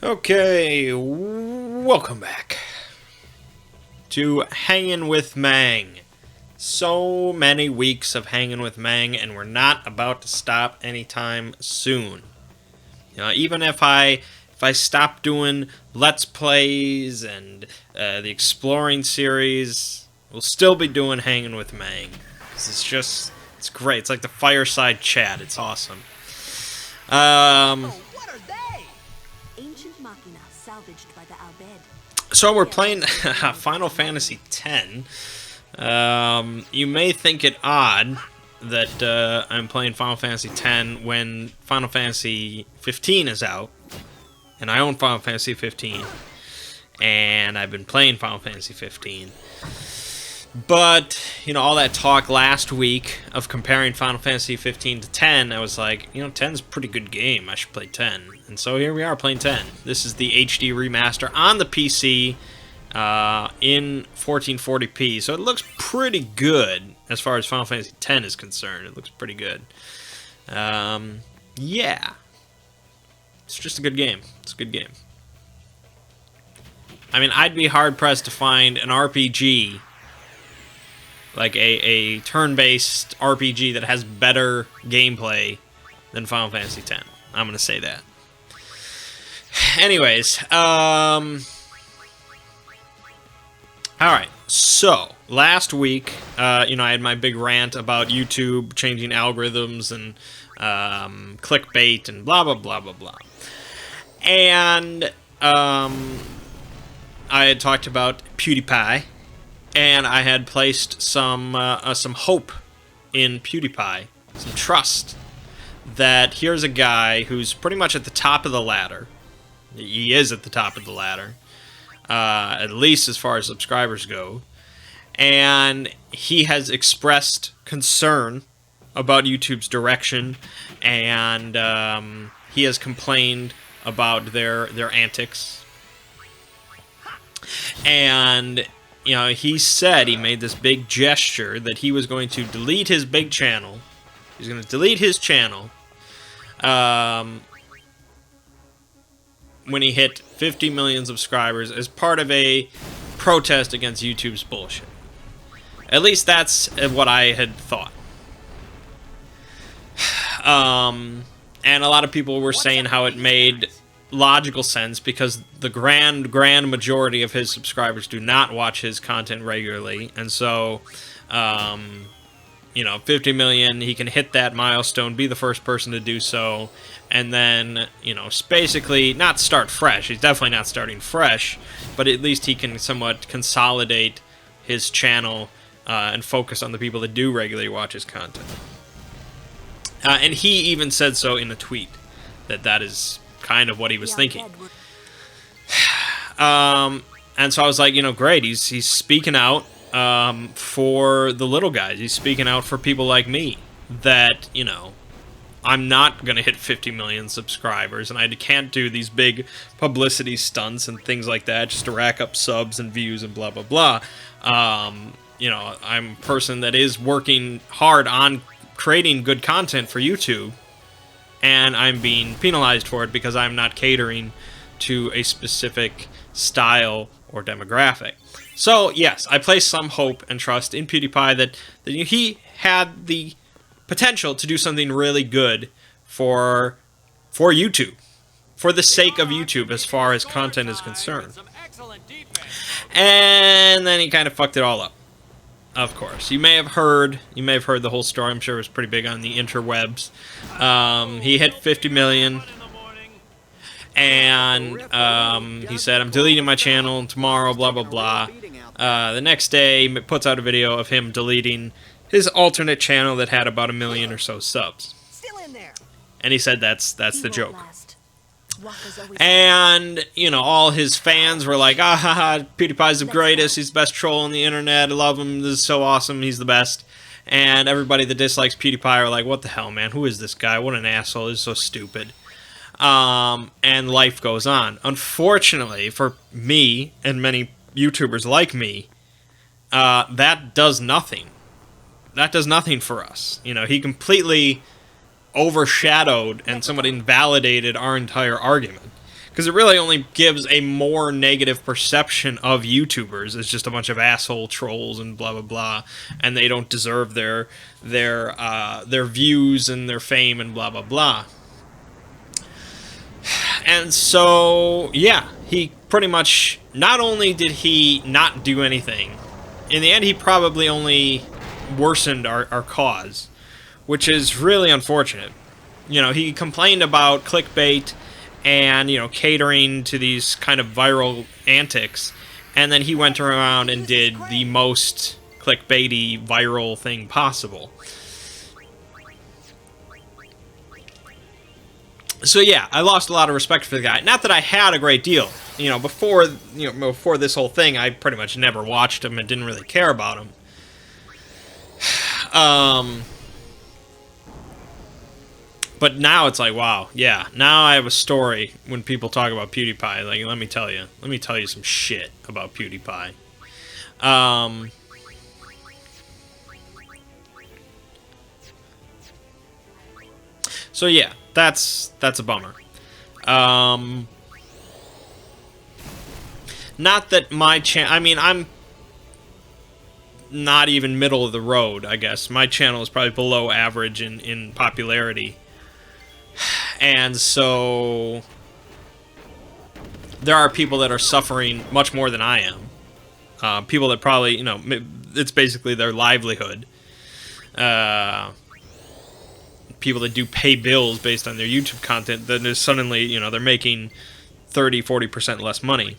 Okay, welcome back to Hanging with Mangg. So many weeks of Hanging with Mangg, and we're not about to stop anytime soon. Even if I stop doing Let's Plays and the Exploring series, we'll still be doing Hanging with Mangg. It's great. It's like the fireside chat. It's awesome. So we're playing Final Fantasy X. You may think it odd that I'm playing Final Fantasy X when Final Fantasy 15 is out, and I own Final Fantasy 15, and I've been playing Final Fantasy 15. But, all that talk last week of comparing Final Fantasy 15 to 10, I was like, 10's a pretty good game. I should play 10. And so here we are playing 10. This is the HD remaster on the PC in 1440p. So it looks pretty good as far as Final Fantasy X is concerned. It looks pretty good. Yeah. It's just a good game. It's a good game. I mean, I'd be hard-pressed to find an RPG, like a turn-based RPG that has better gameplay than Final Fantasy X. I'm going to say that. Anyways, alright, so, last week, I had my big rant about YouTube changing algorithms and clickbait and blah, blah, blah, blah, blah. And I had talked about PewDiePie, and I had placed some hope in PewDiePie, some trust, that here's a guy who's pretty much at the top of the ladder. He is at the top of the ladder, at least as far as subscribers go, and he has expressed concern about YouTube's direction, and he has complained about their antics, and he said, he made this big gesture that he was going to delete his big channel. He's going to delete his channel when he hit 50 million subscribers as part of a protest against YouTube's bullshit. At least that's what I had thought. And a lot of people were saying how it made logical sense because the grand majority of his subscribers do not watch his content regularly, and so 50 million, he can hit that milestone, be the first person to do so, and then basically not start fresh. He's definitely not starting fresh, but at least he can somewhat consolidate his channel and focus on the people that do regularly watch his content. And he even said so in a tweet, that is kind of what he was thinking. And so I was like, great, he's speaking out for the little guys. He's speaking out for people like me that, I'm not going to hit 50 million subscribers, and I can't do these big publicity stunts and things like that just to rack up subs and views and blah, blah, blah. I'm a person that is working hard on creating good content for YouTube, and I'm being penalized for it because I'm not catering to a specific style or demographic. So, yes, I place some hope and trust in PewDiePie that he had the potential to do something really good for YouTube, for the sake of YouTube as far as content is concerned. And then he kind of fucked it all up. Of course. You may have heard the whole story. I'm sure it was pretty big on the interwebs. He hit 50 million, and he said, I'm deleting my channel tomorrow, blah, blah, blah. The next day, he puts out a video of him deleting his alternate channel that had about 1 million or so subs. And he said that's the joke. And, all his fans were like, PewDiePie's the greatest, he's the best troll on the internet, I love him, this is so awesome, he's the best. And everybody that dislikes PewDiePie are like, what the hell, man, who is this guy, what an asshole, he's so stupid. And life goes on. Unfortunately, for me, and many YouTubers like me, that does nothing. That does nothing for us. He completely overshadowed and somewhat invalidated our entire argument. Because it really only gives a more negative perception of YouTubers as just a bunch of asshole trolls and blah blah blah, and they don't deserve their views and their fame and blah blah blah. And so, yeah, he pretty much, not only did he not do anything, in the end he probably only worsened our cause, which is really unfortunate. You know, he complained about clickbait and, you know, catering to these kind of viral antics, and then he went around and did the most clickbaity viral thing possible. So yeah, I lost a lot of respect for the guy. Not that I had a great deal. You know, before this whole thing, I pretty much never watched him and didn't really care about him. But now it's like, wow, yeah. Now I have a story when people talk about PewDiePie. Like, let me tell you some shit about PewDiePie. So yeah, that's a bummer. Not that my channel, I mean, I'm not even middle of the road, I guess. My channel is probably below average in popularity. And so there are people that are suffering much more than I am. People that probably, you know, it's basically their livelihood. People that do pay bills based on their YouTube content, then there's suddenly, you know, they're making 30-40% less money.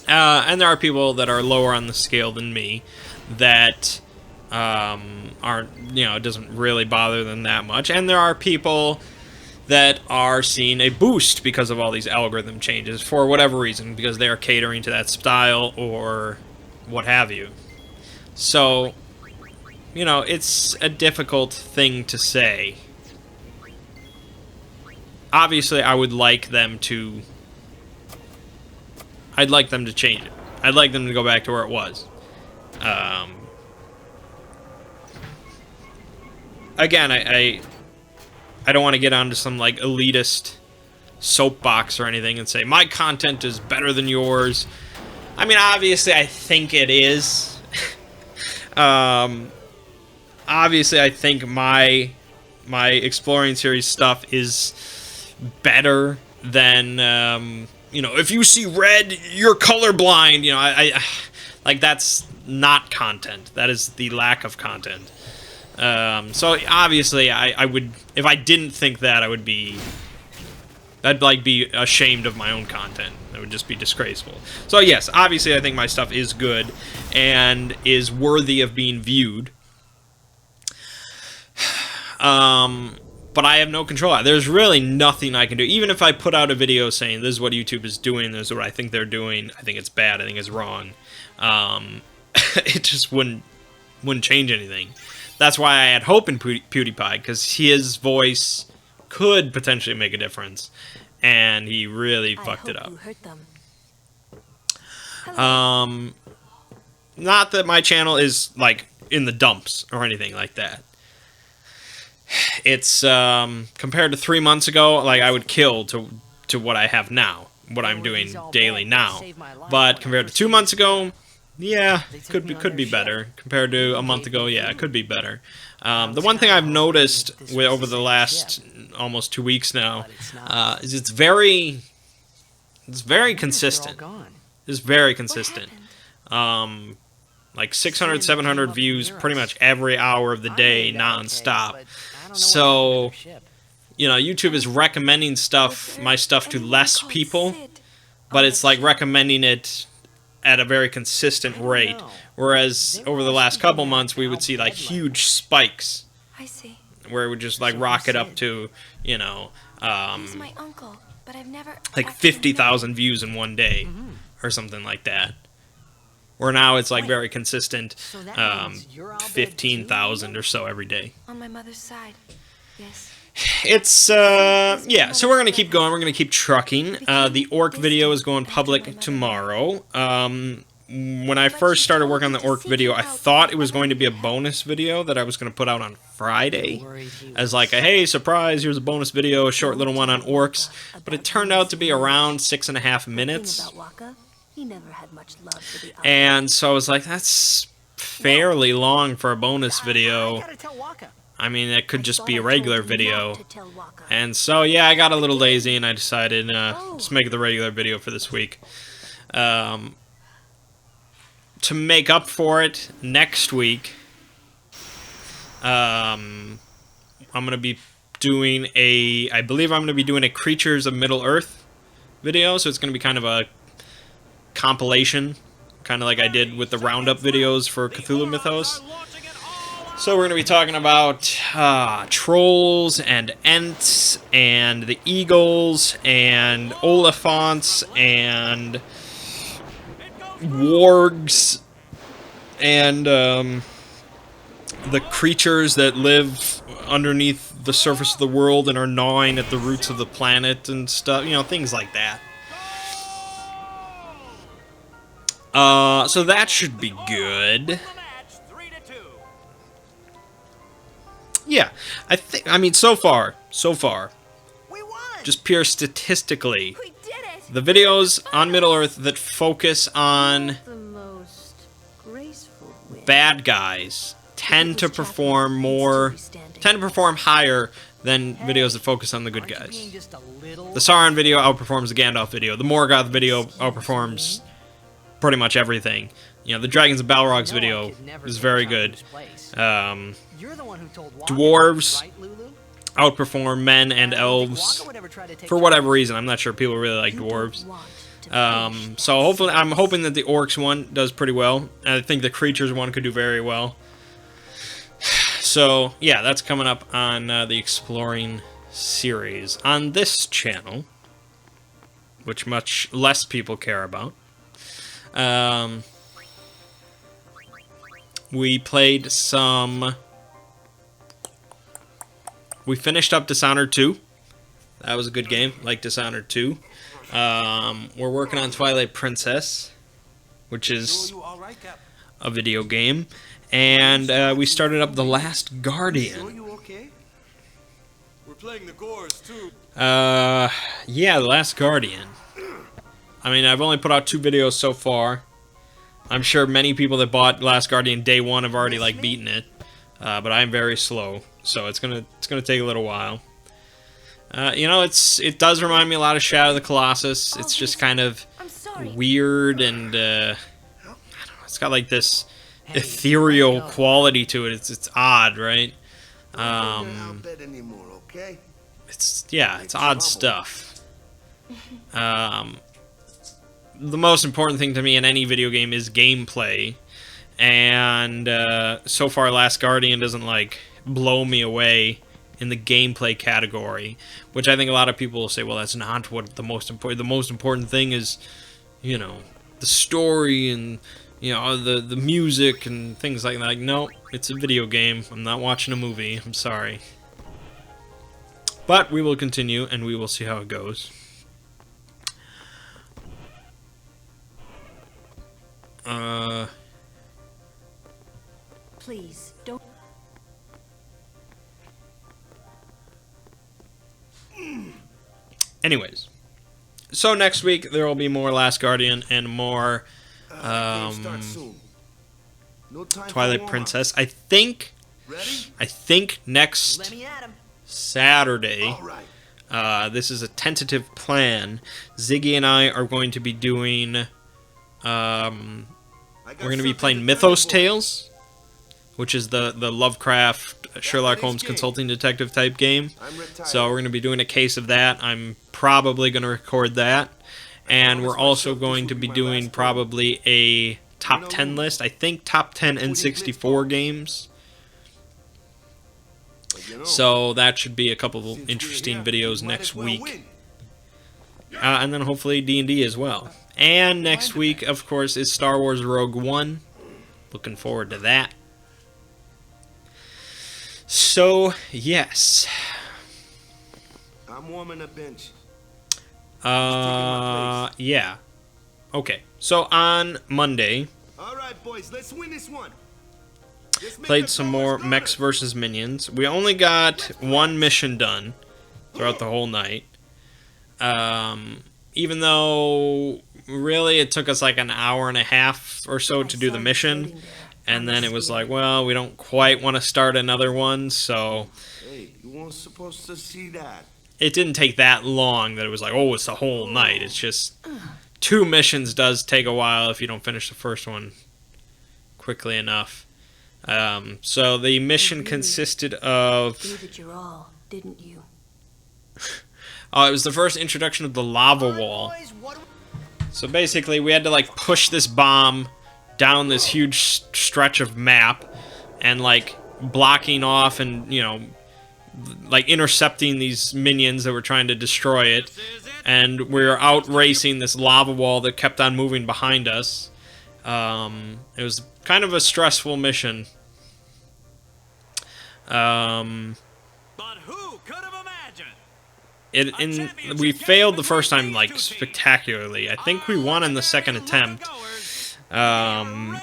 And there are people that are lower on the scale than me that aren't, you know, it doesn't really bother them that much. And there are people that are seeing a boost because of all these algorithm changes for whatever reason, because they are catering to that style or what have you. So, you know, it's a difficult thing to say. Obviously, I would like them to... I'd like them to change it. I'd like them to go back to where it was. Again, I don't want to get onto some, like, elitist soapbox or anything and say, my content is better than yours. I mean, obviously, I think it is. Obviously, I think my Exploring series stuff is better than, you know, if you see red, you're colorblind. You know, I like, that's not content. That is the lack of content. So obviously, I would, if I didn't think that, I'd like be ashamed of my own content. That would just be disgraceful. So yes, obviously, I think my stuff is good and is worthy of being viewed. But I have no control. There's really nothing I can do. Even if I put out a video saying, this is what YouTube is doing, this is what I think they're doing, I think it's bad, I think it's wrong, it just wouldn't change anything. That's why I had hope in PewDiePie, because his voice could potentially make a difference, and he really fucked it up. You hurt them. Not that my channel is, like, in the dumps or anything like that. It's, compared to 3 months ago, like, I would kill to what I have now, what I'm doing daily now. But compared to 2 months ago, yeah, could be better. Compared to a month ago, yeah, it could be better. The one thing I've noticed over the last almost 2 weeks now is it's very consistent. It's very consistent. Like 600, 700 views pretty much every hour of the day, non-stop. So, you know, YouTube is recommending my stuff to less people, but it's like recommending it at a very consistent rate. Whereas over the last couple months, we would see like huge spikes. I see. Where it would just like rocket up to, you know, He's my uncle, but I've never like 50,000 views in one day or something like that. Where now it's like very consistent, 15,000 or so every day. On my mother's side, yes. It's, yeah, so we're going to keep going. We're going to keep trucking. The orc video is going public tomorrow. when I first started working on the orc video, I thought it was going to be a bonus video that I was going to put out on Friday as like a, hey, surprise, here's a bonus video, a short little one on orcs. But it turned out to be around 6.5 minutes. And so I was like, that's fairly long for a bonus video. I mean, it could just be a regular video. And so, yeah, I got a little lazy and I decided just make it the regular video for this week. To make up for it, next week, I'm going to be doing I believe I'm going to be doing a Creatures of Middle-earth video, so it's going to be kind of a compilation, kind of like I did with the Roundup videos for Cthulhu Mythos. So we're going to be talking about trolls and ents and the eagles and oliphants and wargs and the creatures that live underneath the surface of the world and are gnawing at the roots of the planet and stuff, you know, things like that. So that should be good. Yeah, I mean, so far, just pure statistically, the videos on Middle-earth that focus on bad guys tend to perform higher than videos that focus on the good guys. The Sauron video outperforms the Gandalf video. The Morgoth video outperforms pretty much everything. You know, the Dragons and Balrogs video is very good. Dwarves outperform men and elves for whatever reason. I'm not sure people really like dwarves. So hopefully, I'm hoping that the orcs one does pretty well. And I think the creatures one could do very well. So yeah, that's coming up on the Exploring series on this channel, which much less people care about. We played some. We finished up Dishonored 2. That was a good game, like Dishonored 2. We're working on Twilight Princess, which is a video game. And we started up The Last Guardian. Yeah, The Last Guardian. I mean, I've only put out 2 videos so far. I'm sure many people that bought Last Guardian day 1 have already like beaten it. But I'm very slow, so it's gonna take a little while. You know, it does remind me a lot of Shadow of the Colossus. It's just kind of weird and I don't know. It's got like this ethereal quality to it. It's odd, right? It's odd stuff. The most important thing to me in any video game is gameplay. And so far, Last Guardian doesn't like blow me away in the gameplay category, which I think a lot of people will say, well, that's not what the most important. The most important thing is, you know, the story and, you know, the music and things like that. Like, no, it's a video game. I'm not watching a movie. I'm sorry. But we will continue and we will see how it goes. Please, don't. Anyways, so next week there will be more Last Guardian and more Twilight Princess. I think next Saturday. This is a tentative plan. Ziggy and I are going to be doing. We're going to be playing Mythos Tales, which is the Lovecraft Sherlock Holmes consulting detective type game. So we're going to be doing a case of that. I'm probably going to record that. And we're also going to be doing probably a top 10 list. I think top 10 N64 games. So that should be a couple of interesting videos next week. And then hopefully D&D as well. And next week, of course, is Star Wars Rogue One. Looking forward to that. So, yes. I'm warming a bench. Yeah. Okay, so on Monday, All right, boys, let's win this one. played some more Mechs versus Minions. We only got one mission done throughout the whole night. Even though really it took us like an hour and a half or so to do the mission, and then it was like, well, we don't quite want to start another one, so Hey, you weren't supposed to see that. it didn't take that long that it was like, oh, it's the whole night. It's just 2 missions does take a while if you don't finish the first one quickly enough. So the mission consisted of... Gave it your all, didn't you? it was the first introduction of the lava wall. So basically, we had to like push this bomb down this huge stretch of map, and like blocking off and, you know, like intercepting these minions that were trying to destroy it. And we were out racing this lava wall that kept on moving behind us. It was kind of a stressful mission. But who could have imagined? We failed the first time like spectacularly. I think we won in the second attempt. And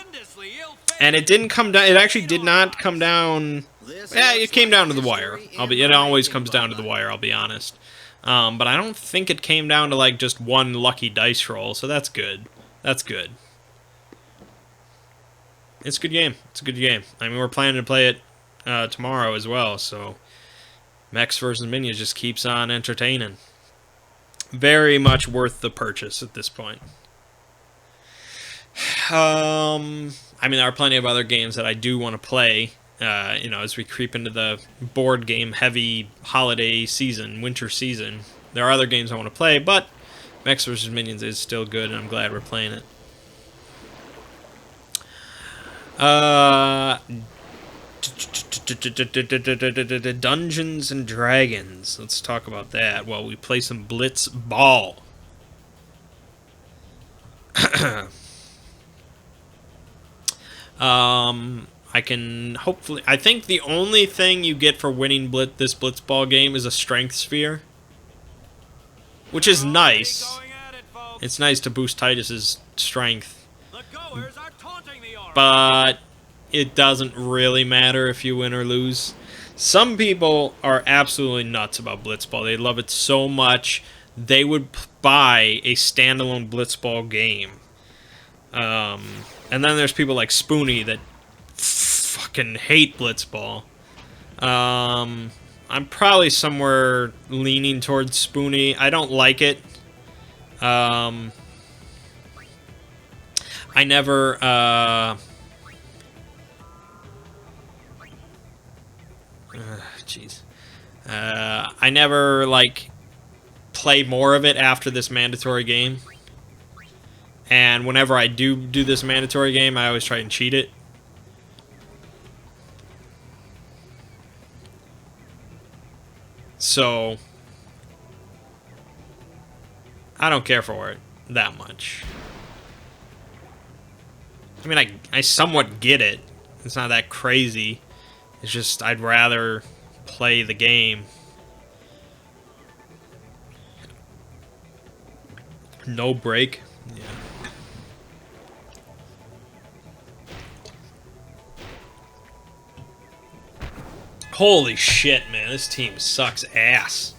it didn't come down. It actually did not come down. Yeah, it came down to the wire. It always comes down to the wire. I'll be honest. But I don't think it came down to like just one lucky dice roll. So that's good. That's good. It's a good game. It's a good game. I mean, we're planning to play it tomorrow as well. So Mechs vs. Minions just keeps on entertaining. Very much worth the purchase at this point. I mean, there are plenty of other games that I do want to play, you know, as we creep into the board game heavy holiday season, winter season. There are other games I want to play, but Mechs vs. Minions is still good, and I'm glad we're playing it. Dungeons and Dragons. Let's talk about that while we play some Blitz Ball. I can hopefully... I think the only thing you get for winning this Blitzball game is a strength sphere. Which is nice. It's nice to boost Titus's strength. But it doesn't really matter if you win or lose. Some people are absolutely nuts about Blitzball. They love it so much, they would buy a standalone Blitzball game. And then there's people like Spoonie that fucking hate Blitzball. I'm probably somewhere leaning towards Spoonie. I don't like it. I never, jeez. I never, like, play more of it after this mandatory game. And whenever I do this mandatory game, I always try and cheat it. So, I don't care for it that much. I mean, I somewhat get it. It's not that crazy. It's just I'd rather play the game. No break. Yeah. Holy shit, man. This team sucks ass.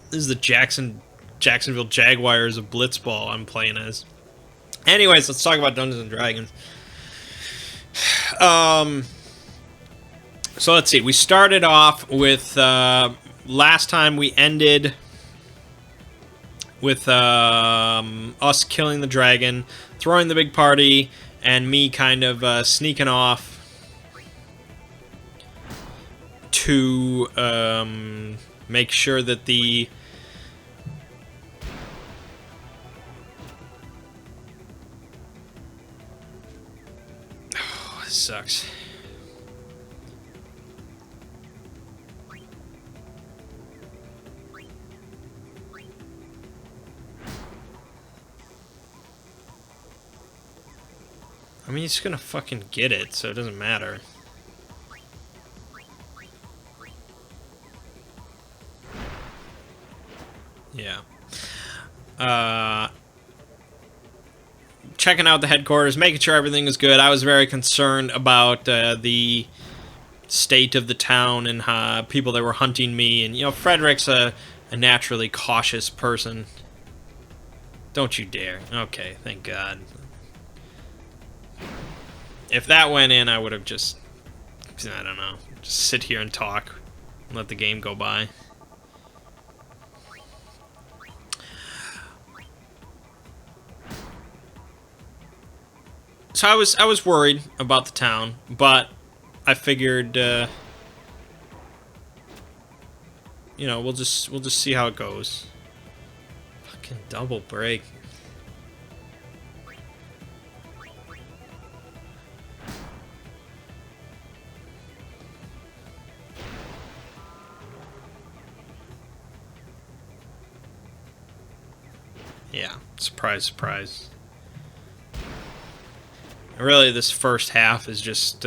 This is the Jacksonville Jaguars of Blitzball I'm playing as. Anyways, let's talk about Dungeons & Dragons. So let's see. We started off with... last time we ended with us killing the dragon, throwing the big party, and me kind of sneaking off to make sure that the... Oh, this sucks. I mean, he's gonna fucking get it, so it doesn't matter. Yeah. checking out the headquarters, making sure everything is good. I was very concerned about the state of the town and people that were hunting me. And, you know, Frederick's a naturally cautious person. Don't you dare. Okay, thank God. If that went in, I would have just, I don't know, just sit here and talk and let the game go by. So I was worried about the town, but I figured, you know, we'll just see how it goes. Fucking double break. Yeah, surprise, surprise. Really, this first half is just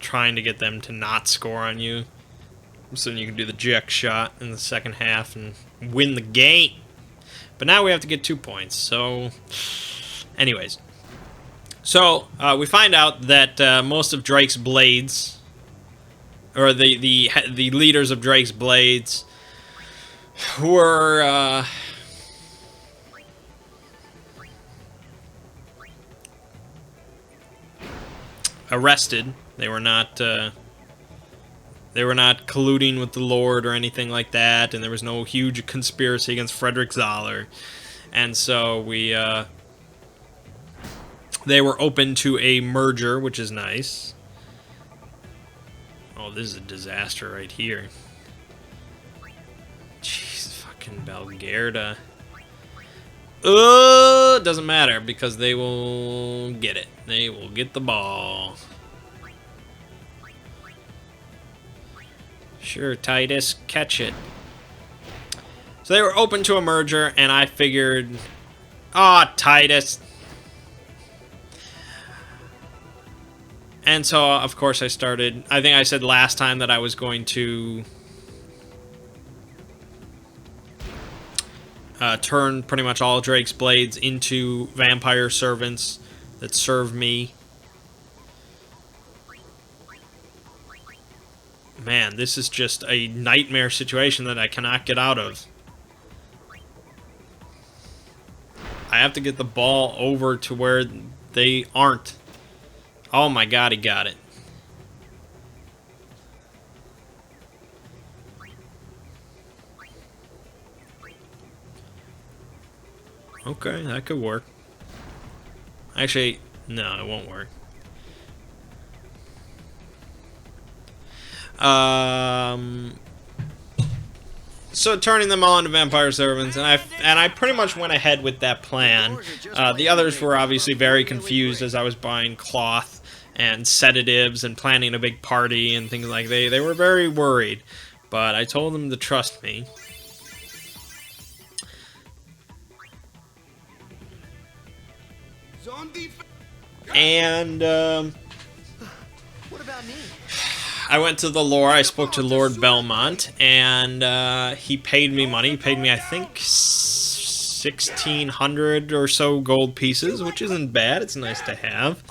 trying to get them to not score on you, so you can do the jack shot in the second half and win the game. But now we have to get 2 points. So, anyways, so we find out that most of Drake's blades, or the leaders of Drake's blades, were arrested. They were not colluding with the Lord or anything like that, and there was no huge conspiracy against Frederick Zoller. And so they were open to a merger, which is nice. Oh, this is a disaster right here. Jeez, fucking Belgarda. Doesn't matter, because they will get it. They will get the ball. Sure, Titus, catch it. So they were open to a merger, and I figured, Titus. And so, of course, I started. I think I said last time that I was going to turn pretty much all Drake's blades into vampire servants that serve me. Man, this is just a nightmare situation that I cannot get out of. I have to get the ball over to where they aren't. Oh my God, he got it. Okay, that could work. Actually, no, it won't work. So turning them all into vampire servants, and I pretty much went ahead with that plan. The others were obviously very confused as I was buying cloth and sedatives and planning a big party and things like that. They were very worried, but I told them to trust me. And What about me? I went to the lore. I spoke to Lord Belmont, and he paid me money. He paid me, I think, 1,600 or so gold pieces, which isn't bad. It's nice to have.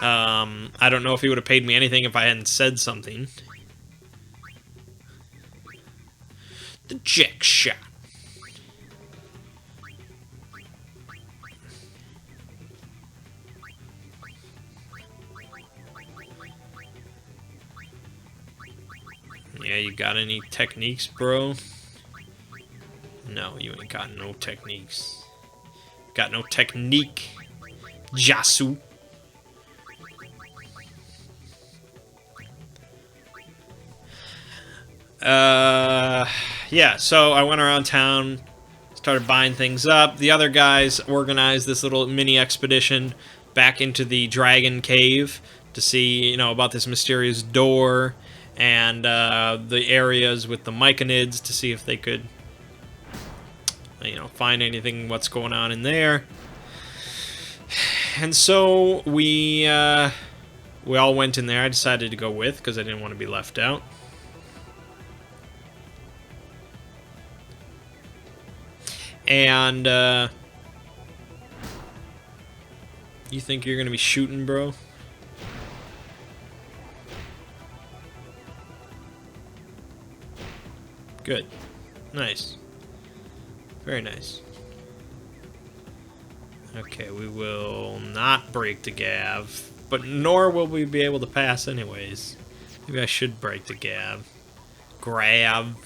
I don't know if he would have paid me anything if I hadn't said something. The jack shot. Yeah, you got any techniques, bro? No, you ain't got no techniques. Got no technique, Jasu. Yeah, so I went around town, started buying things up. The other guys organized this little mini expedition back into the Dragon Cave to see, you know, about this mysterious door and the areas with the myconids to see if they could, you know, find anything, what's going on in there. And so we all went in there. I decided to go with because I didn't want to be left out. And You think you're gonna be shooting, bro? Good. Nice. Very nice. Okay, we will not break the gav, but nor will we be able to pass anyways. Maybe I should break the gav. Grab.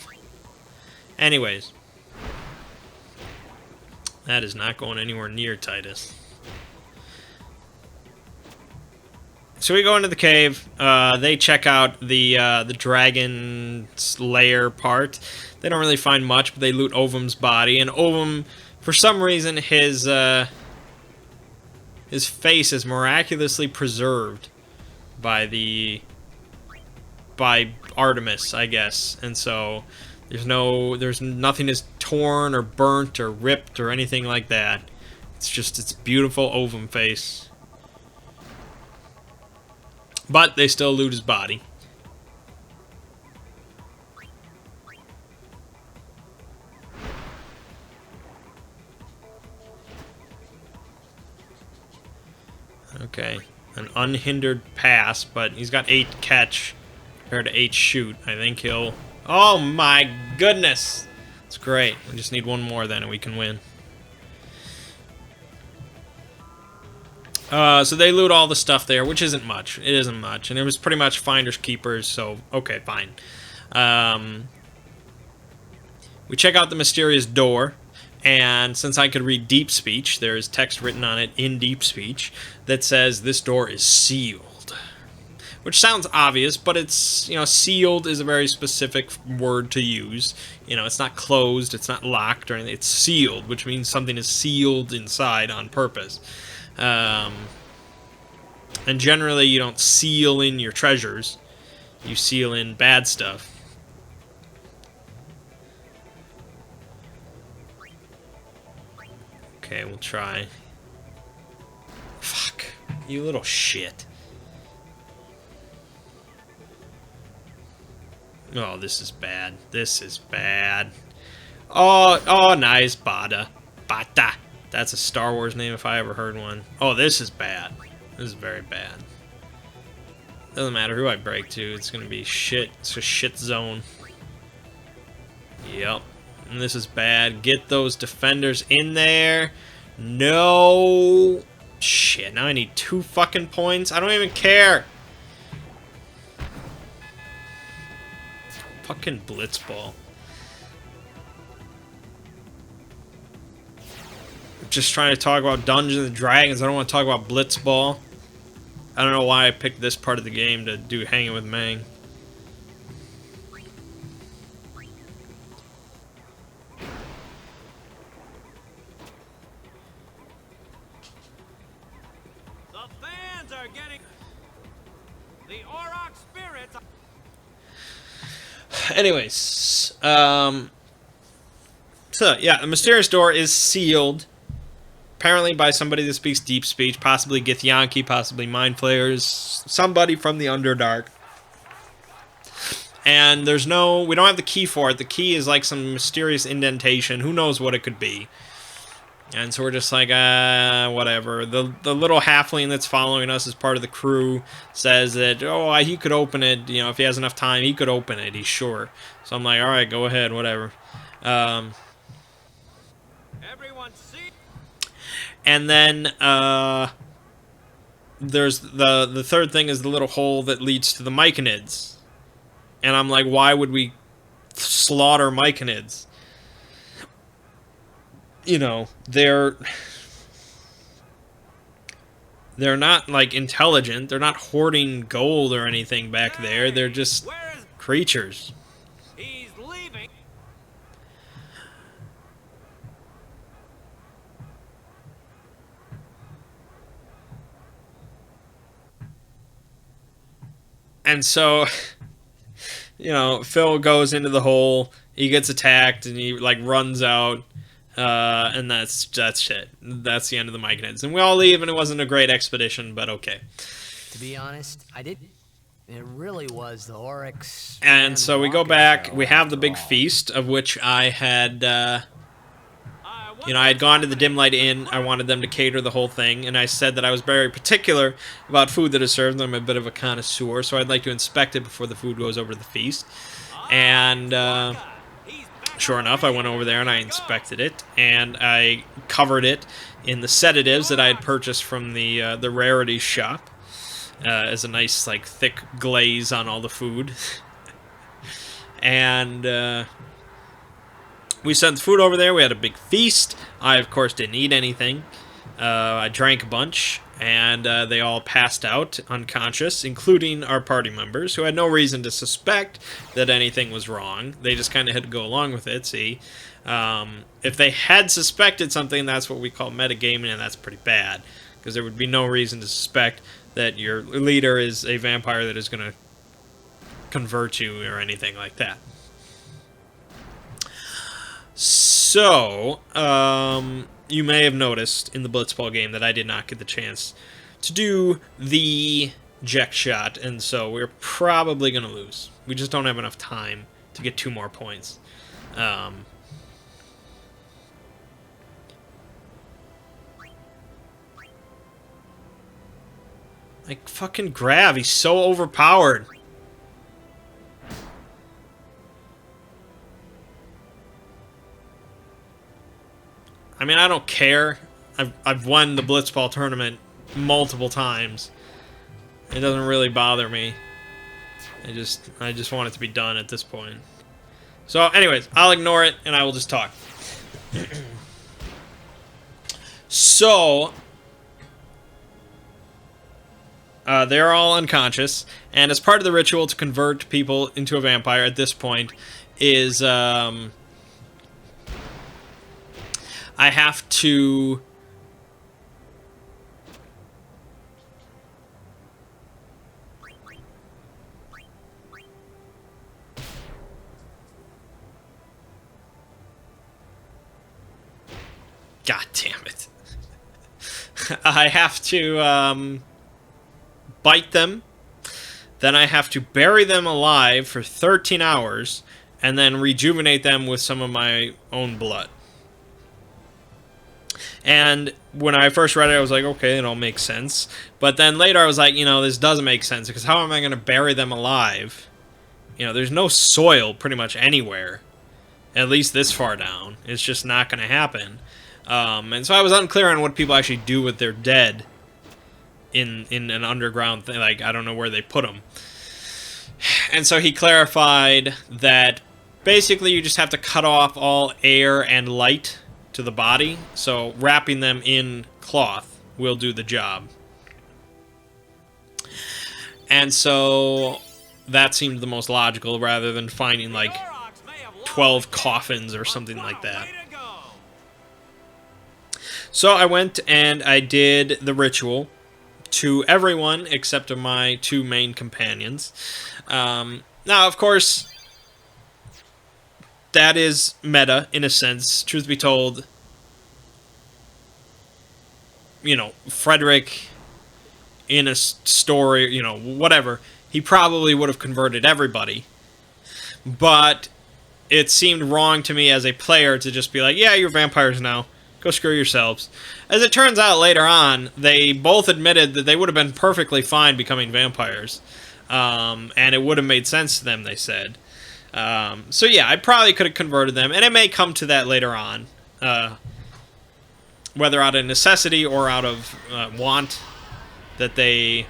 Anyways. That is not going anywhere near Titus. So we go into the cave. They check out the dragon's lair part. They don't really find much, but they loot Ovum's body. And Ovum, for some reason, his face is miraculously preserved by Artemis, I guess. And so there's nothing is torn or burnt or ripped or anything like that. It's beautiful Ovum face. But they still loot his body. Okay. An unhindered pass, but he's got 8 catch compared to 8 shoot. I think he'll... Oh my goodness! It's great. We just need one more then and we can win. So they loot all the stuff there, which isn't much. It isn't much. And it was pretty much finders keepers, so okay, fine. We check out the mysterious door, and since I could read deep speech, there is text written on it in deep speech that says this door is sealed. Which sounds obvious, but it's, you know, sealed is a very specific word to use. You know, it's not closed, it's not locked or anything. It's sealed, which means something is sealed inside on purpose. And generally you don't seal in your treasures. You seal in bad stuff. Okay, we'll try. Fuck. You little shit. Oh, this is bad. This is bad. Oh, nice. Bada. Bata. That's a Star Wars name if I ever heard one. Oh, this is bad. This is very bad. Doesn't matter who I break to, it's gonna be shit. It's a shit zone. Yep. And this is bad. Get those defenders in there. No. Shit, now I need 2 fucking points. I don't even care. Fucking blitzball. Just trying to talk about Dungeons and Dragons. I don't want to talk about blitzball. I don't know why I picked this part of the game to do Hanging with Mangg. The fans are getting the Auroch spirits. Anyways, so yeah, the mysterious door is sealed. Apparently by somebody that speaks deep speech, possibly Githyanki, possibly Mind Flayers, somebody from the Underdark. And we don't have the key for it. The key is like some mysterious indentation. Who knows what it could be? And so we're just like, whatever. The little halfling that's following us as part of the crew says that, oh, he could open it. You know, if he has enough time, he could open it. He's sure. So I'm like, all right, go ahead, whatever. Everyone see. And then there's the third thing is the little hole that leads to the Myconids. And I'm like, why would we slaughter Myconids? You know, they're not like intelligent. They're not hoarding gold or anything back there. They're just creatures. He's leaving. And so, you know, Phil goes into the hole. He gets attacked and he like runs out. And that's it. That's the end of the Myconids. And we all leave, and it wasn't a great expedition, but okay. To be honest, I did. It really was the Oryx. And so we go back. We have the big feast, of which I had You know, I had gone to the Dim Light Inn. I wanted them to cater the whole thing, and I said that I was very particular about food that is served. I'm a bit of a connoisseur, so I'd like to inspect it before the food goes over to the feast. And sure enough, I went over there and I inspected it, and I covered it in the sedatives that I had purchased from the rarities shop as a nice, like, thick glaze on all the food. And we sent the food over there. We had a big feast. I, of course, didn't eat anything. I drank a bunch, and they all passed out unconscious, including our party members, who had no reason to suspect that anything was wrong. They just kind of had to go along with it, see? If they had suspected something, that's what we call metagaming, and that's pretty bad, because there would be no reason to suspect that your leader is a vampire that is going to convert you or anything like that. So, you may have noticed in the Blitzball game that I did not get the chance to do the Jack shot, and so we're probably going to lose. We just don't have enough time to get 2 more points. Like, fucking Grav, he's so overpowered. I mean, I don't care. I've won the Blitzball tournament multiple times. It doesn't really bother me. I just want it to be done at this point. So, anyways, I'll ignore it and I will just talk. So, they're all unconscious, and as part of the ritual to convert people into a vampire at this point is I have to God damn it. I have to bite them, then I have to bury them alive for 13 hours, and then rejuvenate them with some of my own blood. And when I first read it, I was like, okay, it all makes sense. But then later I was like, you know, this doesn't make sense, because how am I going to bury them alive? You know, there's no soil pretty much anywhere, at least this far down. It's just not going to happen. And so I was unclear on what people actually do with their dead in an underground thing. Like, I don't know where they put them. And so he clarified that basically you just have to cut off all air and light to the body, so wrapping them in cloth will do the job. And so that seemed the most logical, rather than finding like 12 coffins or something like that. So I went and I did the ritual to everyone except of my 2 main companions. Now, of course, that is meta, in a sense. Truth be told, you know, Frederick, in a story, you know, whatever, he probably would have converted everybody. But it seemed wrong to me as a player to just be like, yeah, you're vampires now. Go screw yourselves. As it turns out, later on, they both admitted that they would have been perfectly fine becoming vampires. And it would have made sense to them, they said. So yeah, I probably could have converted them, and it may come to that later on, whether out of necessity or out of want, that they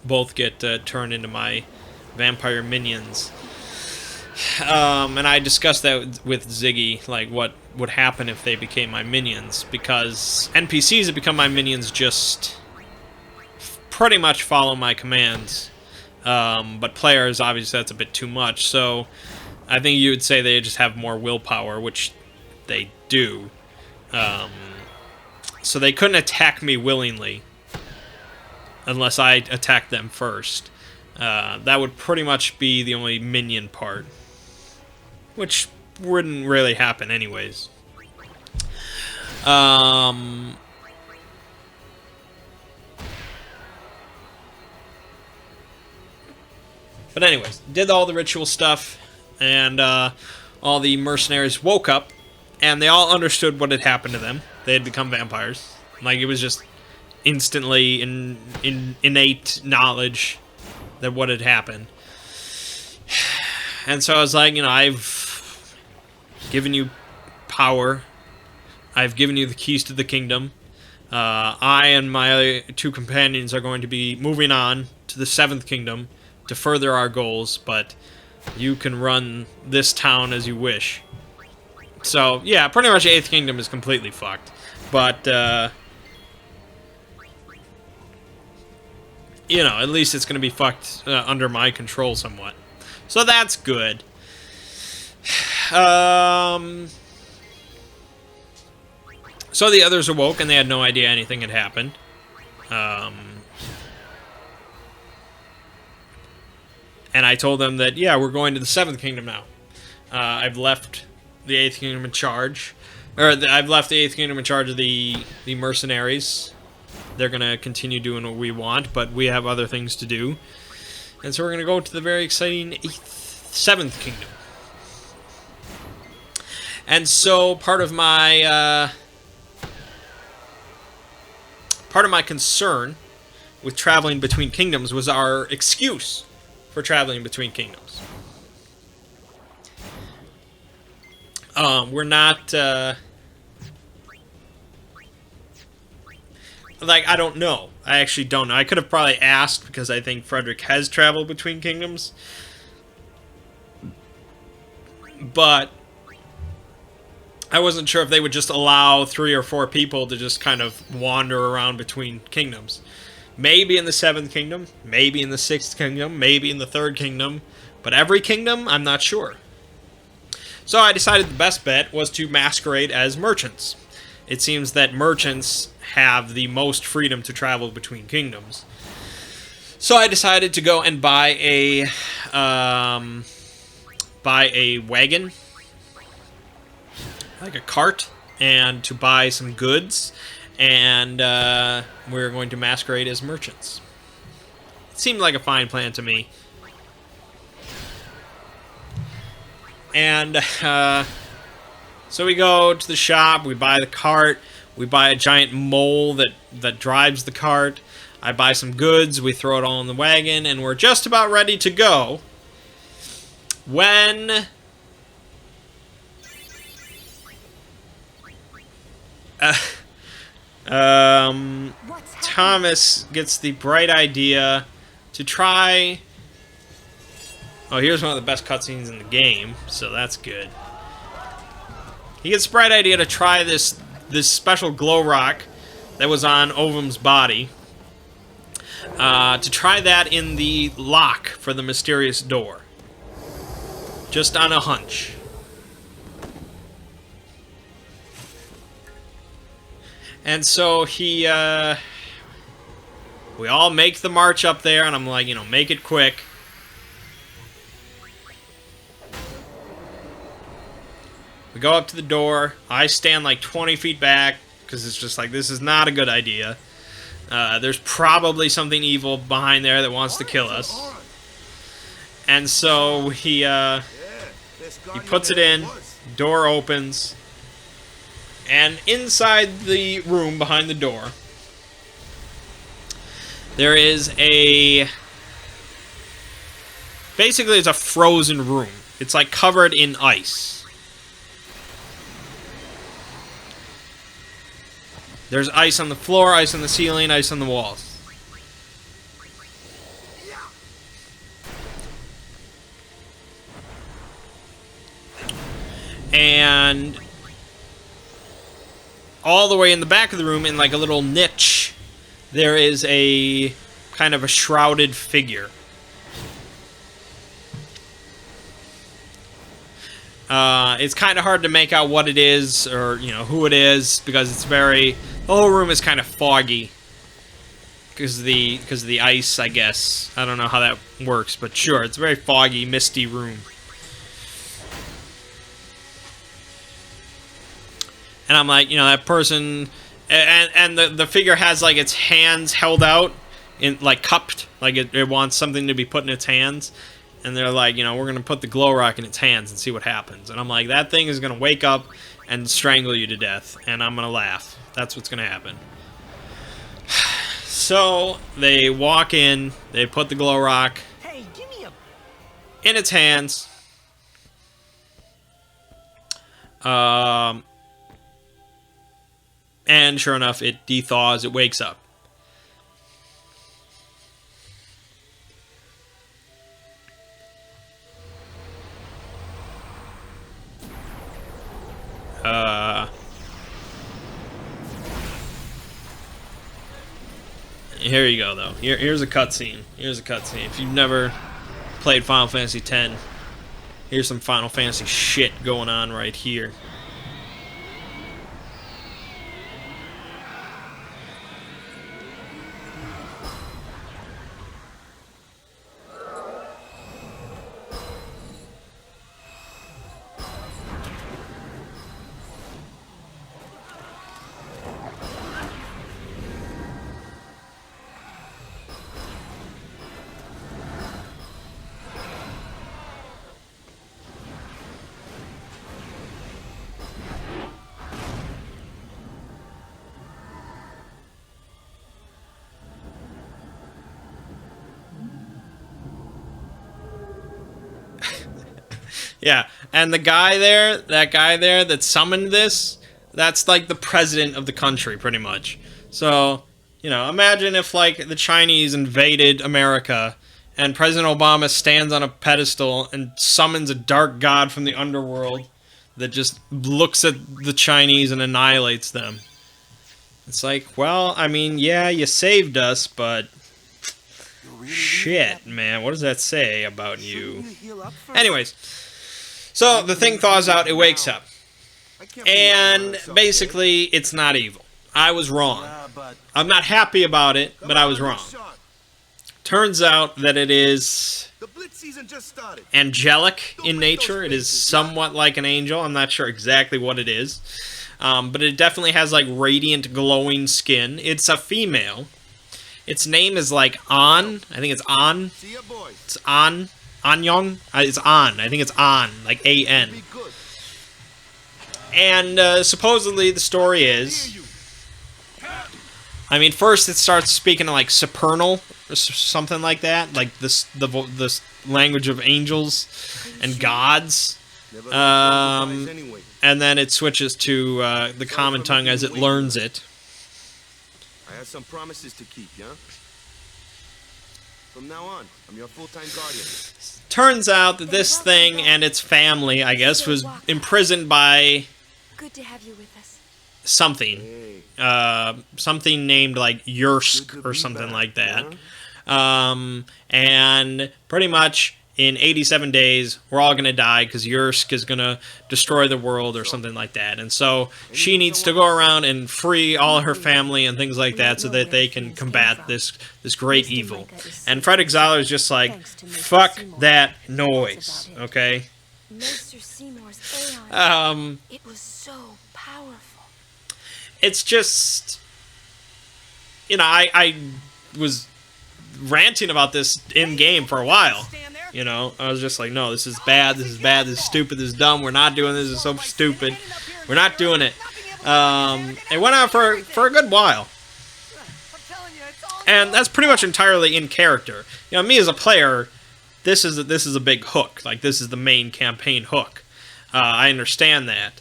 both get turned into my vampire minions. And I discussed that with Ziggy, like what would happen if they became my minions, because NPCs that become my minions just pretty much follow my commands. But players, obviously, that's a bit too much. So I think you would say they just have more willpower, which they do. So they couldn't attack me willingly unless I attacked them first. That would pretty much be the only minion part, which wouldn't really happen anyways. But anyways, did all the ritual stuff, and all the mercenaries woke up and they all understood what had happened to them. They had become vampires. Like, it was just instantly in innate knowledge that what had happened. And so I was like, you know, I've given you power. I've given you the keys to the kingdom. I and my 2 companions are going to be moving on to the 7th kingdom to further our goals, but you can run this town as you wish. So, yeah, pretty much 8th kingdom is completely fucked. But, you know, at least it's going to be fucked under my control somewhat. So that's good. So the others awoke, and they had no idea anything had happened. And I told them that, yeah, we're going to the 7th kingdom now. I've left the 8th kingdom in charge. I've left the 8th kingdom in charge of the mercenaries. They're going to continue doing what we want, but we have other things to do. And so we're going to go to the very exciting 7th kingdom. And so part of my concern with traveling between kingdoms was our excuse for traveling between kingdoms. We're not, like, I don't know. I actually don't know. I could have probably asked, because I think Frederick has traveled between kingdoms. But I wasn't sure if they would just allow 3 or 4 people to just kind of wander around between kingdoms. Maybe in the 7th kingdom, maybe in the 6th kingdom, maybe in the 3rd kingdom, but every kingdom, I'm not sure. So I decided the best bet was to masquerade as merchants. It seems that merchants have the most freedom to travel between kingdoms. So I decided to go and buy a wagon, like a cart, and to buy some goods, and we're going to masquerade as merchants. It seemed like a fine plan to me. And so we go to the shop, we buy the cart, we buy a giant mole that drives the cart, I buy some goods, we throw it all in the wagon, and we're just about ready to go when Thomas gets the bright idea to try. Oh, here's one of the best cutscenes in the game, so that's good. He gets the bright idea to try this special glow rock that was on Ovum's body. To try that in the lock for the mysterious door. Just on a hunch. And so he, we all make the march up there, and I'm like, you know, make it quick. We go up to the door. I stand like 20 feet back, because it's just like, this is not a good idea. There's probably something evil behind there that wants to kill us. And so he puts it in, door opens, and inside the room behind the door, there is basically it's a frozen room. It's like covered in ice. There's ice on the floor, ice on the ceiling, ice on the walls. And all the way in the back of the room, in like a little niche, there is a kind of a shrouded figure. It's kind of hard to make out what it is, or, you know, who it is, because it's very... The whole room is kind of foggy. Because of the ice, I guess. I don't know how that works, but sure, it's a very foggy, misty room. And I'm like, you know, that person... And the figure has, like, its hands held out, in like, cupped. Like, it wants something to be put in its hands. And they're like, you know, we're going to put the glow rock in its hands and see what happens. And I'm like, that thing is going to wake up and strangle you to death, and I'm gonna laugh. That's what's gonna happen. So they walk in, they put the glow rock Hey, give me a... in its hands. And sure enough, it dethaws, it wakes up. Here you go, though. Here's a cutscene. Here's a cutscene. If you've never played Final Fantasy X, here's some Final Fantasy shit going on right here. Yeah, and the guy there, that guy there that summoned this, that's like the president of the country, pretty much. So, you know, imagine if, like, the Chinese invaded America, and President Obama stands on a pedestal and summons a dark god from the underworld that just looks at the Chinese and annihilates them. It's like, well, I mean, yeah, you saved us, but... shit, man, what does that say about you? Anyways... so the thing thaws out, it wakes up. And basically, it's not evil. I was wrong. I'm not happy about it, but I was wrong. Turns out that it is angelic in nature. It is somewhat like an angel. I'm not sure exactly what it is. But it definitely has like radiant, glowing skin. It's a female. Its name is like An. I think it's An. It's An. Anyong? It's An. I think it's An, like A-N. And supposedly the story is... I mean, first it starts speaking like supernal, or something like that. Like the language of angels and gods. And then it switches to the common tongue as it learns it. I have some promises to keep, yeah? From now on, I'm your full-time guardian. Turns out that this thing and its family, I guess, was imprisoned by Good to have you with us. something. Something named, like, Yursk or something like that. And pretty much in 87 days, we're all going to die because Yursk is going to destroy the world or something like that. And so she needs to go around and free all her family and things like that so that they can combat this great evil. And Frederick Zahler is just like, fuck that noise, okay? Mr. Seymour's Aeon. It was so powerful. It's just, you know, I was ranting about this in-game for a while. You know, I was just like, no, this is bad, this is bad, this is stupid, this is dumb, we're not doing this, this is so stupid, we're not doing it. It went on for a good while. And that's pretty much entirely in character. You know, me as a player, this is a big hook. Like, this is the main campaign hook. I understand that.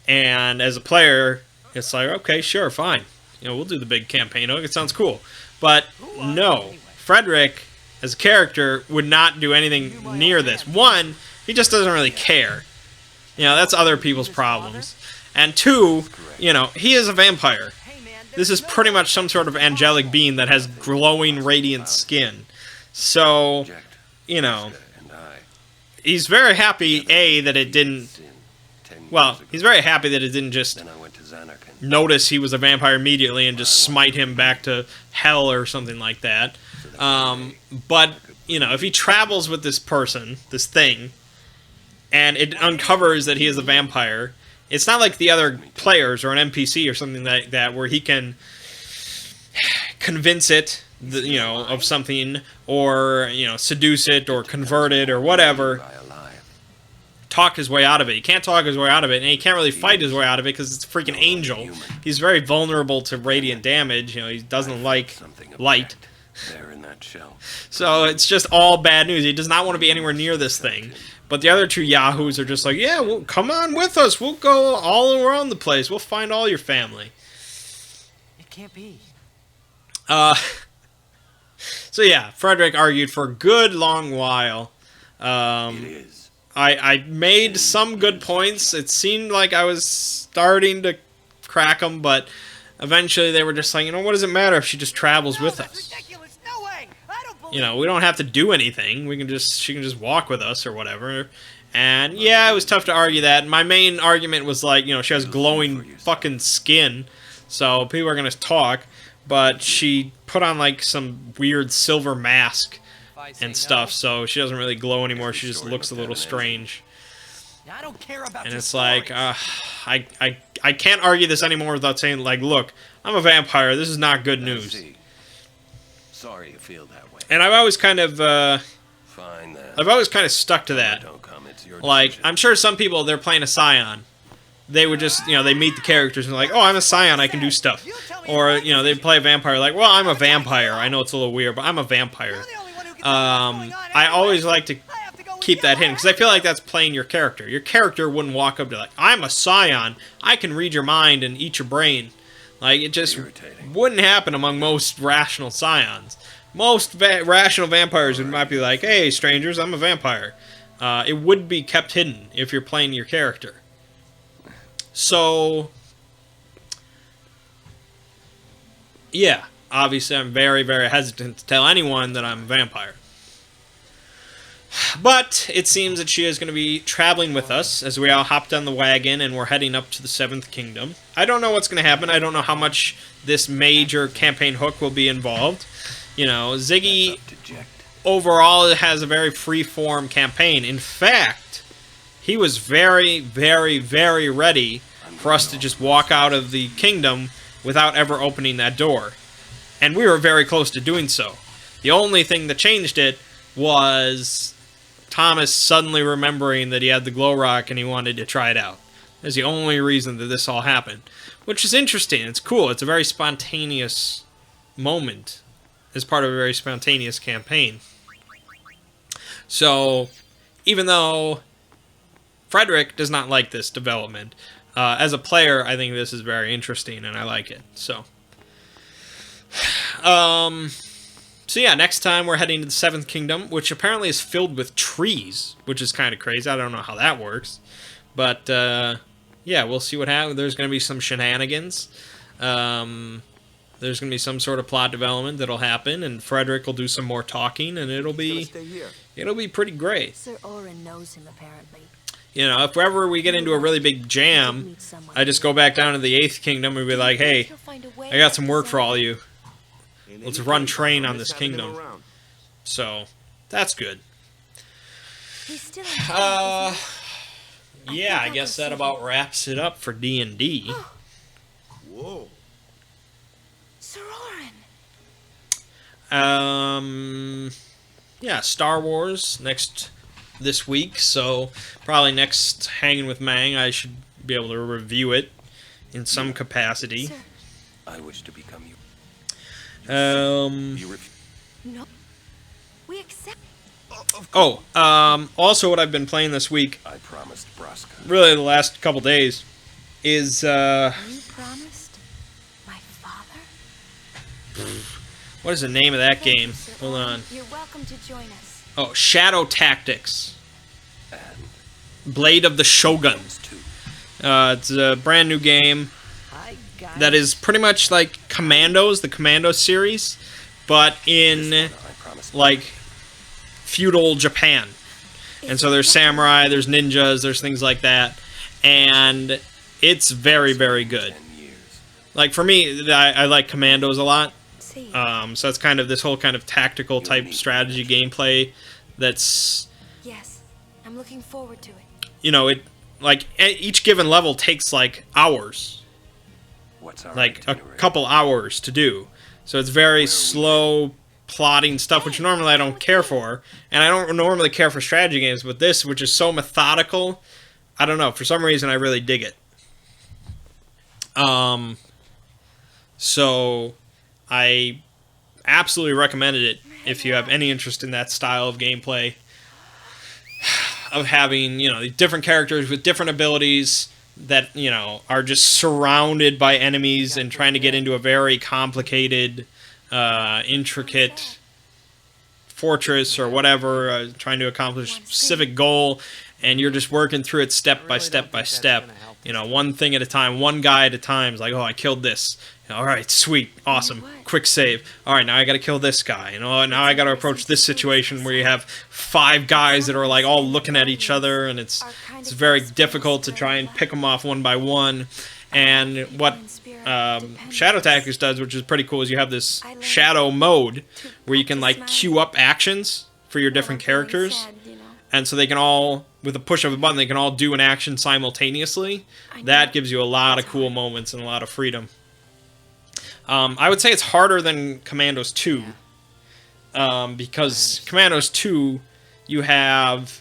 And as a player, it's like, okay, sure, fine. You know, we'll do the big campaign hook, it sounds cool. But, no, Frederick... as a character, would not do anything near this. One, he just doesn't really care. You know, that's other people's problems. And two, you know, he is a vampire. This is pretty much some sort of angelic being that has glowing, radiant skin. So, you know, he's very happy, A, that it didn't... well, he's very happy that it didn't just notice he was a vampire immediately and just smite him back to hell or something like that. But, you know, if he travels with this person, this thing, and it uncovers that he is a vampire, it's not like the other players or an NPC or something like that where he can convince it, you know, of something, or, you know, seduce it or convert it or whatever. talk his way out of it. He can't talk his way out of it, and he can't really fight his way out of it because it's a freaking angel. He's very vulnerable to radiant damage. You know, he doesn't like light. There in that shell. So it's just all bad news. He does not want to be anywhere near this thing. But the other two yahoos are just like, yeah, well, come on with us. We'll go all around the place. We'll find all your family. It can't be. So yeah, Frederick argued for a good long while. It is. I made some good points. It seemed like I was starting to crack them, but eventually they were just like, you know, what does it matter if she just travels with us? Ridiculous. No way. I don't believe. You know, we don't have to do anything. She can just walk with us or whatever. And yeah, it was tough to argue that. My main argument was like, you know, she has glowing fucking skin, so people are gonna talk. But she put on like some weird silver mask and stuff, so she doesn't really glow anymore. She just looks a little strange. I don't care about. And it's like, I can't argue this anymore without saying, like, look, I'm a vampire. This is not good news. Sorry you feel that way. And I've always kind of, Fine then. I've always kind of stuck to that. Don't come. It's your Like, decision. I'm sure some people, they're playing a Scion. They would just, you know, they meet the characters and they're like, oh, I'm a Scion, I can do stuff. Or, you know, they play a vampire, like, well, I'm a vampire. I know it's a little weird, but I'm a vampire. I always like to keep that hidden, because I feel like that's playing your character. Your character wouldn't walk up to, like, I'm a Scion. I can read your mind and eat your brain. Like, it just wouldn't happen among most rational Scions. Most rational vampires might be like, hey, strangers, I'm a vampire. It would be kept hidden if you're playing your character. So, yeah, obviously I'm very, very hesitant to tell anyone that I'm a vampire. But it seems that she is going to be traveling with us as we all hopped on the wagon and we're heading up to the Seventh Kingdom. I don't know what's going to happen. I don't know how much this major campaign hook will be involved. You know, Ziggy overall has a very free-form campaign. In fact, he was very, very, very ready for us to just walk out of the kingdom without ever opening that door. And we were very close to doing so. The only thing that changed it was Thomas suddenly remembering that he had the glow rock and he wanted to try it out. That's the only reason that this all happened. Which is interesting. It's cool. It's a very spontaneous moment as part of a very spontaneous campaign. So, even though Frederick does not like this development, as a player, I think this is very interesting and I like it. So yeah, next time we're heading to the Seventh Kingdom, which apparently is filled with trees, which is kind of crazy. I don't know how that works. But, yeah, we'll see what happens. There's going to be some shenanigans. There's going to be some sort of plot development that'll happen, and Frederick will do some more talking, and it'll be pretty great. Sir Orin knows him, apparently. You know, if ever we get into a really big jam, I just go back down to the Eighth Kingdom and be like, hey, I got some work for all of you. Let's run train on this kingdom. So, that's good. Yeah, I guess that about wraps it up for D&D. Whoa. Sir Orin. Yeah, Star Wars this week, so probably next Hanging with Mangg, I should be able to review it in some capacity. Sir. I wish to become you. No. We accept. Also what I've been playing this week, I promised Braska. really the last couple days, is, You promised my father? what is the name of that Thank you, game? Sir Hold Orin. on. You're welcome to join us. Oh, Shadow Tactics. And Blade of the Shogun. too. It's a brand new game Hi, guys. that is pretty much like Commandos, the Commando series, but in, I promised. like, feudal Japan. And so there's samurai, there's ninjas, there's things like that. And it's very, very good. 10 years. Like, for me, I like Commandos a lot. See. So it's kind of this whole kind of tactical type strategy gameplay that's, Yes. I'm looking forward to it. you know, it, like, each given level takes, like, hours. What's our Like, a itinerary? couple hours to do. So it's very slow plotting stuff, which normally I don't care for, and I don't normally care for strategy games, but this, which is so methodical, I don't know, for some reason I really dig it. So I absolutely recommended it if you have any interest in that style of gameplay, of having, you know, these different characters with different abilities that, you know, are just surrounded by enemies and trying to get into a very complicated, intricate fortress or whatever, trying to accomplish a specific goal, and you're just working through it step by step by step. You know, one thing at a time, one guy at a time. It's like, oh, I killed this. All right, sweet, awesome, quick save. All right, now I got to kill this guy. You know, now I got to approach this situation where you have 5 guys that are like all looking at each other, and it's very difficult to try and pick them off one by one. And what Shadow Tactics does, which is pretty cool, is you have this shadow mode where you can like queue up actions for your different characters, and so they can all, with a push of a button, they can all do an action simultaneously. That gives you a lot of cool moments and a lot of freedom. I would say it's harder than Commandos 2, because Commandos 2, you have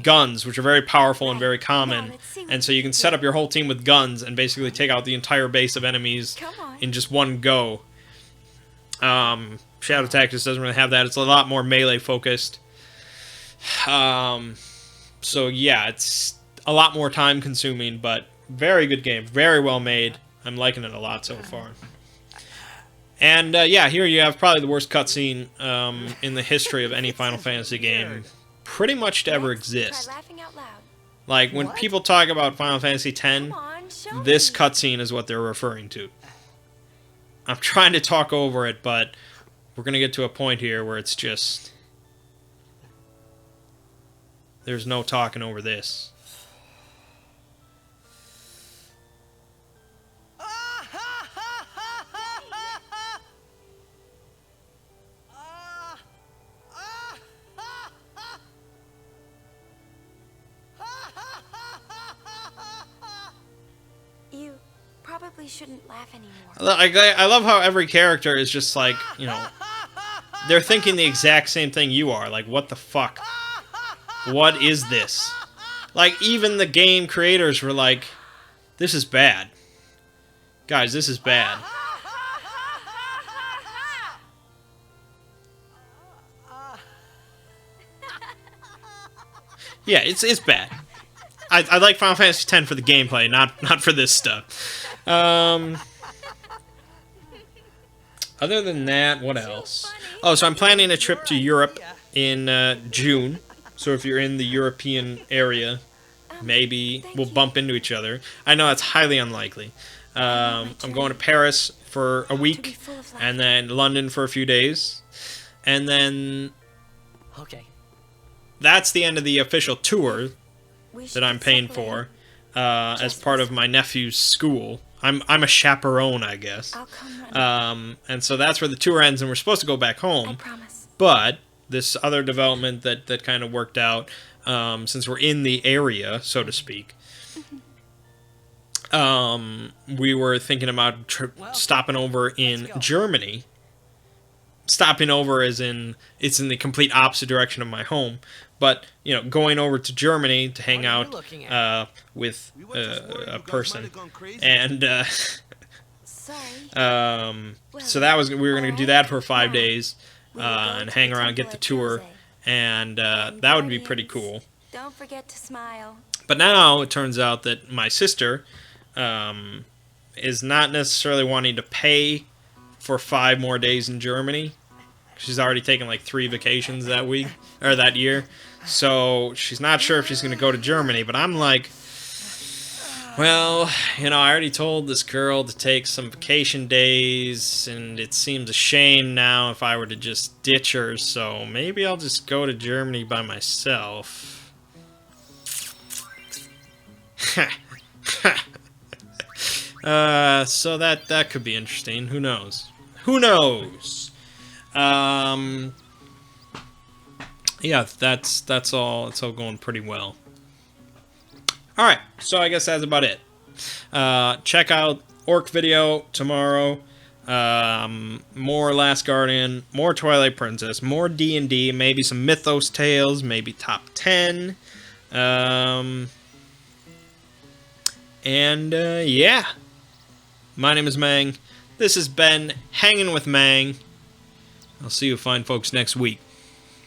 guns, which are very powerful and very common, and so you can set up your whole team with guns and basically take out the entire base of enemies in just one go. Shadow Tactics doesn't really have that. It's a lot more melee focused. So yeah, it's a lot more time consuming, but very good game, very well made. I'm liking it a lot so far. And yeah, here you have probably the worst cutscene in the history of any Final Fantasy game, pretty much to ever exist. Like, when people talk about Final Fantasy X, this cutscene is what they're referring to. I'm trying to talk over it, but we're going to get to a point here where it's just... there's no talking over this. You probably shouldn't laugh anymore. I love how every character is just like, you know, they're thinking the exact same thing you are. Like, what the fuck? What is this? Like, even the game creators were like, this is bad. Guys, this is bad. Yeah, it's bad. I like Final Fantasy X for the gameplay, not for this stuff. Other than that, what else? Oh, so I'm planning a trip to Europe in June. So if you're in the European area, maybe we'll bump into each other. I know that's highly unlikely. I'm going to Paris for a week, and then London for a few days. And then that's the end of the official tour that I'm paying for as part of my nephew's school. I'm a chaperone, I guess. And so that's where the tour ends, and we're supposed to go back home. But this other development that kind of worked out, since we're in the area, so to speak, we were thinking about stopping over in Germany. Stopping over as in, it's in the complete opposite direction of my home. But, you know, going over to Germany to hang out with a person. And so that was, we were going to do that for 5 days and hang around, get the tour. And that would be pretty cool. Don't forget to smile. But now it turns out that my sister is not necessarily wanting to pay for 5 more days in Germany. She's already taken like 3 vacations that week, or that year. So she's not sure if she's going to go to Germany, but I'm like, well, you know, I already told this girl to take some vacation days, and it seems a shame now if I were to just ditch her, so maybe I'll just go to Germany by myself. So that could be interesting. Who knows? Who knows? Yeah, that's all. It's all going pretty well. All right, so I guess that's about it. Check out Orc video tomorrow. more Last Guardian, more Twilight Princess, more D&D, maybe some Mythos Tales, maybe top 10. Yeah. My name is Mangg. This has been Hanging with Mangg. I'll see you fine folks next week.